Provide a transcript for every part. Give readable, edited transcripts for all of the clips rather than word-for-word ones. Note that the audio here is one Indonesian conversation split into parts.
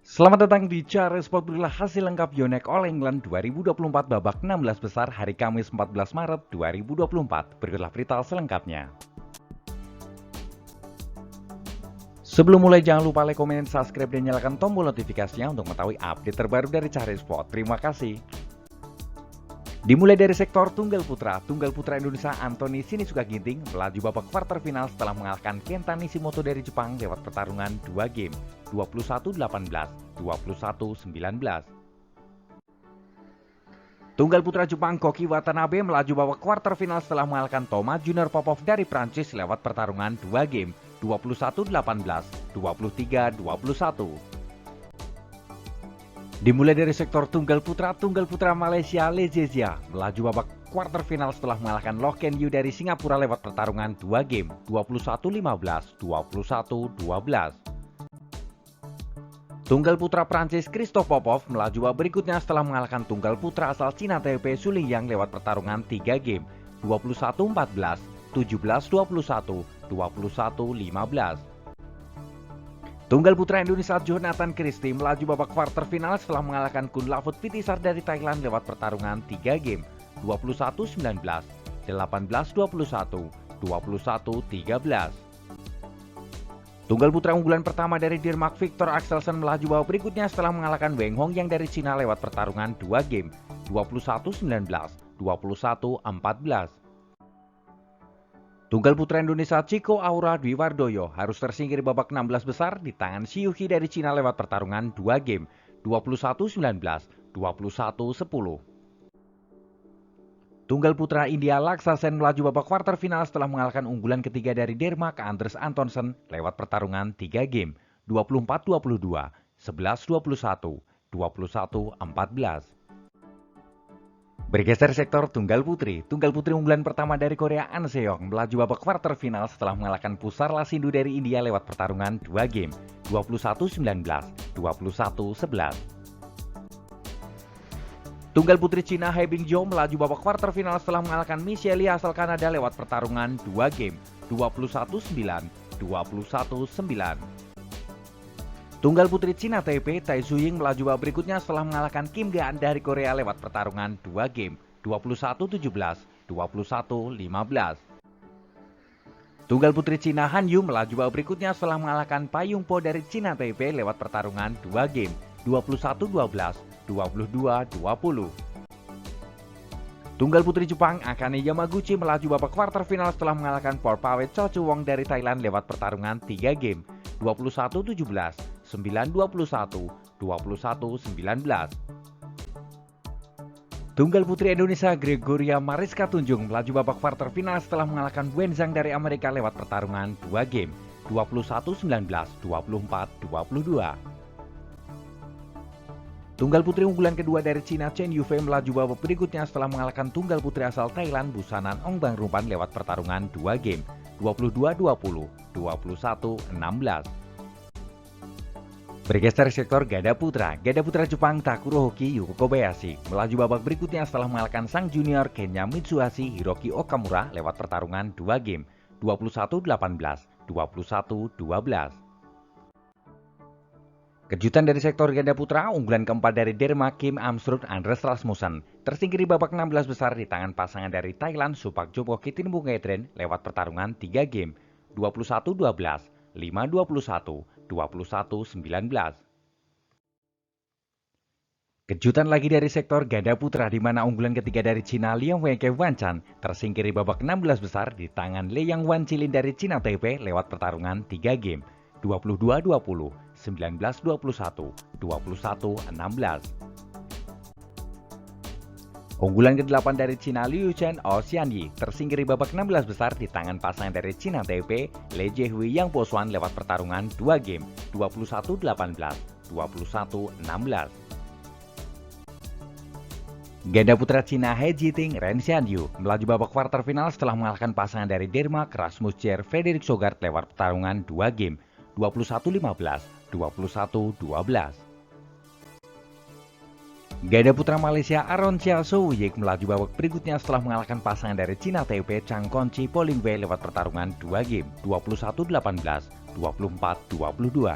Selamat datang di Cara Sport. Berilah hasil lengkap Yonex All England 2024 babak 16 besar hari Kamis 14 Maret 2024. Berikutlah berita selengkapnya. Sebelum mulai jangan lupa like, komen, subscribe, dan nyalakan tombol notifikasinya untuk mengetahui update terbaru dari Cara Sport. Terima kasih. Dimulai dari sektor Tunggal Putra Indonesia Anthony Sinisuka Ginting melaju babak quarter final setelah mengalahkan Kenta Nishimoto dari Jepang lewat pertarungan 2 game, 21-18, 21-19. Tunggal Putra Jepang Koki Watanabe melaju babak quarter final setelah mengalahkan Thomas Junior Popov dari Prancis lewat pertarungan 2 game, 21-18, 23-21. Dimulai dari sektor Tunggal Putra Malaysia Le Zezia melaju babak quarter final setelah mengalahkan Loh Ken Yew dari Singapura lewat pertarungan 2 game, 21-15, 21-12. Tunggal Putra Prancis Christophe Popov melaju babak berikutnya setelah mengalahkan Tunggal Putra asal Cina Taipei Su Lingyang lewat pertarungan 3 game, 21-14, 17-21, 21-15. Tunggal Putra Indonesia Jonathan Christie melaju babak quarter final setelah mengalahkan Kunlavut Vitisar dari Thailand lewat pertarungan 3 game, 21-19, 18-21, 21-13. Tunggal Putra unggulan pertama dari Denmark Victor Axelsen melaju babak berikutnya setelah mengalahkan Weng Hong yang dari Cina lewat pertarungan 2 game, 21-19, 21-14. Tunggal Putra Indonesia Chico Aura Dwi Wardoyo harus tersingkir babak 16 besar di tangan Xiuqi dari Cina lewat pertarungan 2 game, 21-19, 21-10. Tunggal Putra India Laksasen melaju babak quarter final setelah mengalahkan unggulan ketiga dari Denmark Anders Antonsen lewat pertarungan 3 game, 24-22, 11-21, 21-14. Bergeser sektor Tunggal Putri unggulan pertama dari Korea An Seong melaju babak quarter final setelah mengalahkan Pusarla Sindhu dari India lewat pertarungan 2 game, 21-19, 21-11. Tunggal Putri Cina He Bingzhou melaju babak quarter final setelah mengalahkan Michelle Lee asal Kanada lewat pertarungan 2 game, 21-9, 21-9. Tunggal Putri Cina Taipei Tai Tzu-ying melaju babak berikutnya setelah mengalahkan Kim Gaan dari Korea lewat pertarungan 2 game, 21-17, 21-15. Tunggal Putri Cina Han Yu melaju babak berikutnya setelah mengalahkan Payung Po dari Cina Taipei lewat pertarungan 2 game, 21-12, 22-20. Tunggal Putri Jepang Akane Yamaguchi melaju babak quarter final setelah mengalahkan Porpawet Cho Chu Wong dari Thailand lewat pertarungan 3 game, 21-17, 9-21, 21-19. Tunggal Putri Indonesia Gregoria Mariska Tunjung melaju babak quarter final setelah mengalahkan Wen Zhang dari Amerika lewat pertarungan 2 game, 21-19, 24-22. Tunggal Putri unggulan kedua dari Cina Chen Yufei melaju babak berikutnya setelah mengalahkan Tunggal Putri asal Thailand Busanan Ong Bang Rumpan lewat pertarungan 2 game, 22-20, 21-16. Bergeser sektor Ganda Putra Jepang Takuro Hoki Yuko Kobayashi melaju babak berikutnya setelah mengalahkan sang junior Kenya Mitsuhashi Hiroki Okamura lewat pertarungan 2 game, 21-18, 21-12. Kejutan dari sektor ganda putra, unggulan keempat dari Denmark Kim Amstrup Anders Rasmussen tersingkir di babak 16 besar di tangan pasangan dari Thailand Supak Jompo Kitinbungaitren lewat pertarungan 3 game, 21-12, 5-21, 21-19. Kejutan lagi dari sektor ganda putra di mana unggulan ketiga dari Cina Liang Wenke Wanchan tersingkir di babak 16 besar di tangan Liang Wancilin dari Cina Taipei lewat pertarungan 3 game, 22-20, 19-21, 21-16. Unggulan ke-8 dari Cina Liu Chen Xianyi tersingkir di babak 16 besar di tangan pasangan dari Cina Taipei Le Jiehui Yang Poswan lewat pertarungan 2 game, 21-18, 21-16. Ganda putra Cina He Jiting Ren Xianyu melaju babak quarter final setelah mengalahkan pasangan dari Denmark Rasmus Kjær Frederik Sogard lewat pertarungan 2 game, 21-15, 21-12. Ganda putra Malaysia Aaron Chia Soe Yik melaju babak berikutnya setelah mengalahkan pasangan dari Cina Taipei Chang Conchi Polin Wei lewat pertarungan 2 game, 21-18, 24-22.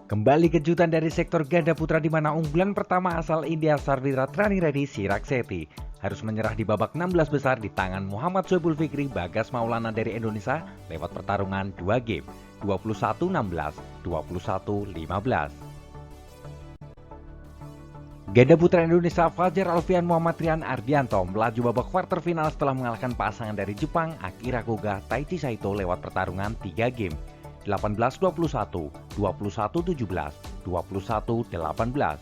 Kembali kejutan dari sektor ganda putra di mana unggulan pertama asal India Sarvira Trani Reddy Chirag Shetty harus menyerah di babak 16 besar di tangan Muhammad Soebul Fikri Bagas Maulana dari Indonesia lewat pertarungan 2 game 21-16, 21-15. Ganda putra Indonesia Fajar Alfian Muhammad Rian Ardianto melaju babak quarter final setelah mengalahkan pasangan dari Jepang Akira Koga Taichi Saito lewat pertarungan 3 game 18-21, 21-17, 21-18.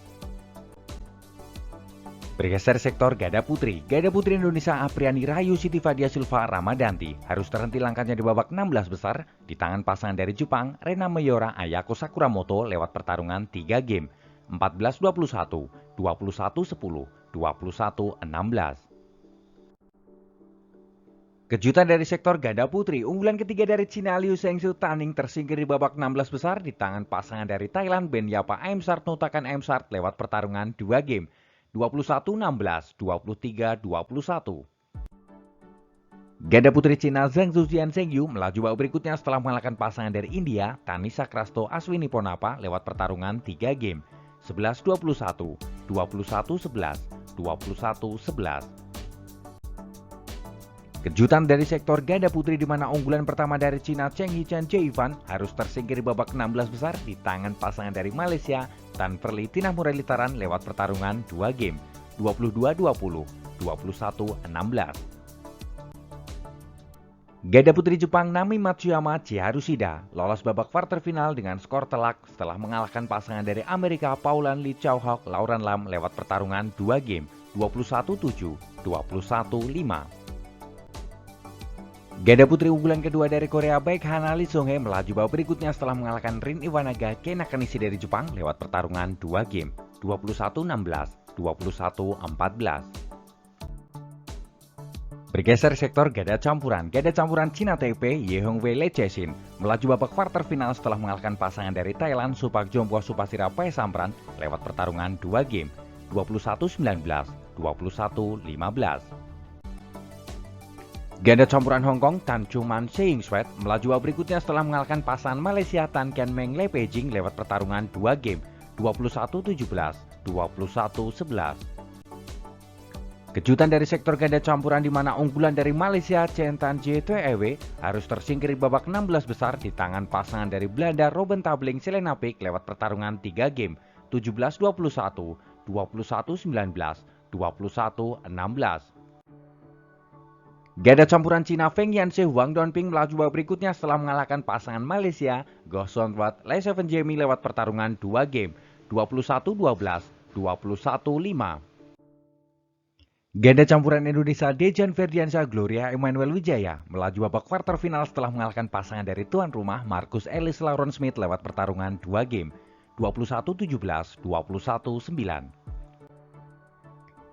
Bergeser sektor ganda putri Indonesia Apriani Rahayu Siti Fadia Silva Ramadanti harus terhenti langkahnya di babak 16 besar di tangan pasangan dari Jepang Rena Mayora Ayako Sakuramoto lewat pertarungan 3 game 14-21, 21-10, 21-16. Kejutan dari sektor ganda putri, unggulan ketiga dari Cina Liu Zhengzhou Taning tersingkir di babak 16 besar di tangan pasangan dari Thailand Ben Yapa Aemsart Nutakan Aemsart lewat pertarungan 2 game 21-16, 23-21. Ganda putri Cina Zhang Zuzian Zhengyu melaju babak berikutnya setelah mengalahkan pasangan dari India Tanisha Krasto Aswini Ponapa lewat pertarungan 3 game 11-21, 21-11, 21-11. Kejutan dari sektor ganda putri di mana unggulan pertama dari Cina Cheng Hichan Jeivan harus tersingkir di babak 16 besar di tangan pasangan dari Malaysia Tan Perli Tina Muralitaran lewat pertarungan 2 game 22-20, 21-16. Ganda putri Jepang Nami Matsuyama Chiharu Shida lolos babak quarter final dengan skor telak setelah mengalahkan pasangan dari Amerika Paulan Lee Chao-hok Lauren Lam lewat pertarungan 2 game 21-7, 21-5. Ganda putri unggulan kedua dari Korea Baek Hana Lee Sung-hye melaju babak berikutnya setelah mengalahkan Rin Iwanaga Kei Nakanishi dari Jepang lewat pertarungan 2 game 21-16, 21-14. Bergeser sektor ganda campuran Cina Taipei Ye Hongwei Lee Jae-shin melaju babak quarter final setelah mengalahkan pasangan dari Thailand Supak Jompo Supasira Paesampran lewat pertarungan 2 game 21-19, 21-15. Ganda campuran Hong Kong Tan Chuman Seing Swet melaju babak berikutnya setelah mengalahkan pasangan Malaysia Tan Kian Meng Lee Peijing lewat pertarungan 2 game 21-17, 21-11. Kejutan dari sektor ganda campuran di mana unggulan dari Malaysia Chen Tan Jie Ewe harus tersingkir di babak 16 besar di tangan pasangan dari Belanda Robben Tabling Selena Pick lewat pertarungan 3 game 17-21, 21-19, 21-16. Ganda campuran Cina Feng Yanxie Huang Donping melaju babak berikutnya setelah mengalahkan pasangan Malaysia Goh Son Wat Lee Seven Jamie lewat pertarungan 2 game 21-12, 21-5. Ganda campuran Indonesia Dejan Ferdiansyah Gloria Emmanuel Wijaya melaju babak quarter final setelah mengalahkan pasangan dari tuan rumah Marcus Ellis Lauren Smith lewat pertarungan 2 game 21-17, 21-9.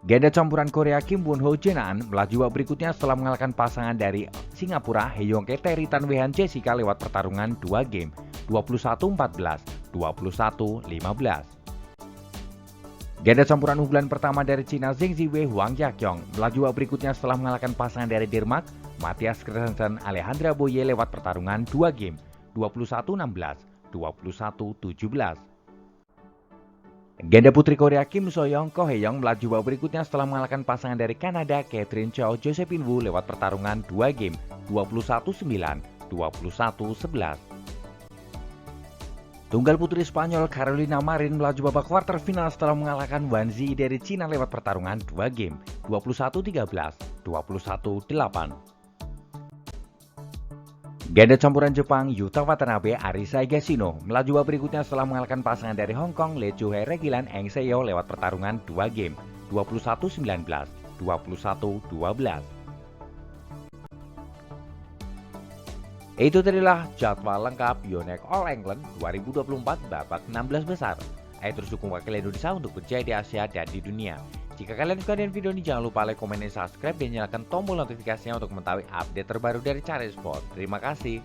Ganda campuran Korea Kim Won Ho Jenan melaju babak berikutnya setelah mengalahkan pasangan dari Singapura Heyongke Terry Tan Wehan Jessica lewat pertarungan 2 game 21-14, 21-15. Ganda campuran unggulan pertama dari Cina Zheng Ziwei Huang Yakyong melaju babak berikutnya setelah mengalahkan pasangan dari Denmark Matthias Christensen Alejandra Boye lewat pertarungan 2 game 21-16, 21-17. Ganda putri Korea Kim So-young Ko Hye-young melaju babak berikutnya setelah mengalahkan pasangan dari Kanada Catherine Chow Josephine Wu lewat pertarungan 2 game 21-9, 21-11. Tunggal putri Spanyol Carolina Marin melaju babak quarter final setelah mengalahkan Wan Zi dari Cina lewat pertarungan 2 game 21-13, 21-8. Ganda campuran Jepang Yuta Watanabe Arisa Higashino melaju babak berikutnya setelah mengalahkan pasangan dari Hong Kong Lee Chu Hei Regilan Eng Seo lewat pertarungan 2 game 21-19, 21-12. Itu tadilah jadwal lengkap Yonex All England 2024 babak 16 besar. Ayo terus dukung wakil Indonesia untuk berjaya di Asia dan di dunia. Jika kalian suka dengan video ini, jangan lupa like, komen, dan subscribe, dan nyalakan tombol notifikasinya untuk mengetahui update terbaru dari Cari Sport. Terima kasih.